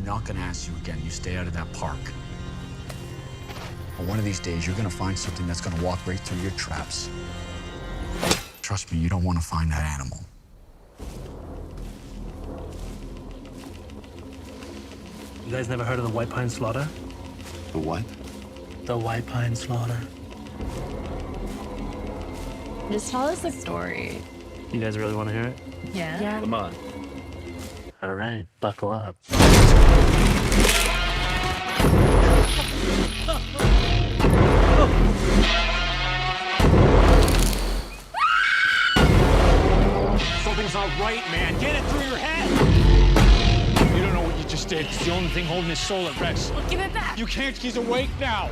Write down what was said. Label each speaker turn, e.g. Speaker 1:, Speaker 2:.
Speaker 1: not gonna ask you again. You stay out of that park. But one of these days, you're gonna find something that's gonna walk right through your traps. Trust me, you don't want to find that animal.
Speaker 2: You guys never heard of the White Pine Slaughter?
Speaker 3: The what?
Speaker 2: The White Pine Slaughter.
Speaker 4: Just tell us the story.
Speaker 2: You guys really want to hear it?
Speaker 4: Yeah.
Speaker 2: Come on. All right, buckle up.
Speaker 5: Something's not right, man. Get it through your head. You don't know what you just did. It's the only thing holding his soul at rest.
Speaker 4: Well, give it back.
Speaker 5: You can't. He's awake now.